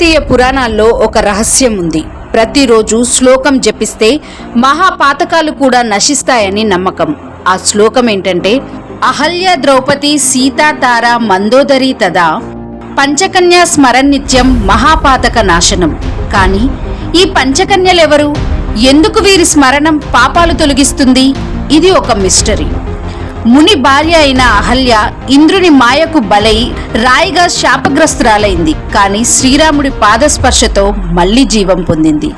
భారతీయ పురాణాల్లో ఒక రహస్యం ఉంది. ప్రతిరోజు శ్లోకం జపిస్తే మహాపాతకాలు కూడా నశిస్తాయని నమ్మకం. ఆ శ్లోకం ఏంటంటే, అహల్య ద్రౌపది సీతా తార మందోదరి తదా పంచకన్యా స్మరన్నిత్యం మహాపాతక నాశనం. కానీ ఈ పంచకన్యలెవరు? ఎందుకు వీరి స్మరణం పాపాలు తొలగిస్తుంది? ఇది ఒక మిస్టరీ. ముని భార్య అయిన అహల్య ఇంద్రుని మాయకు బలై రాయిగా శాపగ్రస్తురాలైంది. కానీ శ్రీరాముడి పాదస్పర్శతో మళ్లీ జీవం పొందింది.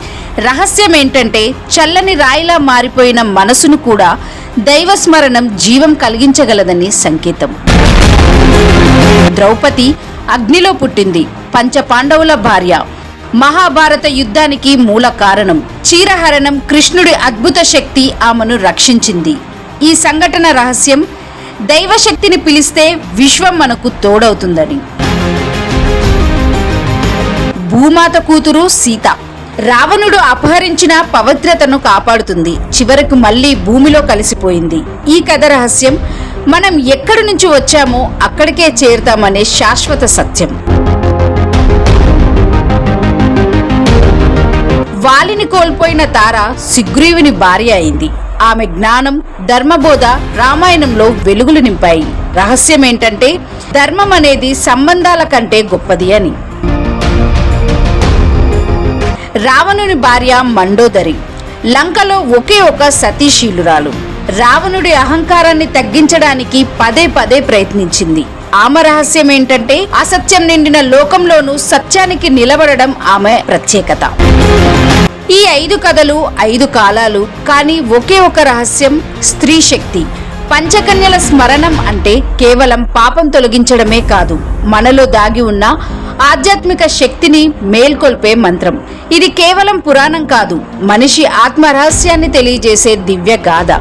రహస్యం ఏంటంటే, చల్లని రాయిలా మారిపోయిన మనసును కూడా దైవస్మరణం జీవం కలిగించగలదని సంకేతం. ద్రౌపది అగ్నిలో పుట్టింది. పంచపాండవుల భార్య. మహాభారత యుద్ధానికి మూల కారణం. చీరహరణం కృష్ణుడి అద్భుత శక్తి ఆమెను రక్షించింది. ఈ సంఘటన రహస్యం దైవశక్తిని పిలిస్తే విశ్వం మనకు తోడవుతుందని. భూమాత కూతురు సీత రావణుడు అపహరించిన పవిత్రతను కాపాడుతుంది. చివరకు మళ్లీ భూమిలో కలిసిపోయింది. ఈ కథ రహస్యం మనం ఎక్కడి నుంచి వచ్చామో అక్కడికే చేరుతామనే శాశ్వత సత్యం. వాలిని కోల్పోయిన తార సుగ్రీవుని భార్య అయింది. ఆమె జ్ఞానం, ధర్మబోధ రామాయణంలో వెలుగులు నింపాయి. రహస్యం ఏంటంటే, ధర్మం అనేది సంబంధాల కంటే గొప్పది అని. రావణుని భార్య మండోదరి లంకలో ఒకే ఒక సతీశీలురాలు. రావణుడి అహంకారాన్ని తగ్గించడానికి పదే పదే ప్రయత్నించింది. ఆమె రహస్యం ఏంటంటే, అసత్యం నిండిన లోకంలోనూ సత్యానికి నిలబడడం ఆమె ప్రత్యేకత. ఈ 5 కథలు 5 కాలాలు, కానీ ఒకే ఒక రహస్యం, స్త్రీ శక్తి. పంచకన్యల స్మరణం అంటే కేవలం పాపం తొలగించడమే కాదు, మనలో దాగి ఉన్న ఆధ్యాత్మిక శక్తిని మేల్కొల్పే మంత్రం. ఇది కేవలం పురాణం కాదు, మనిషి ఆత్మరహస్యాన్ని తెలియజేసే దివ్య గాథ.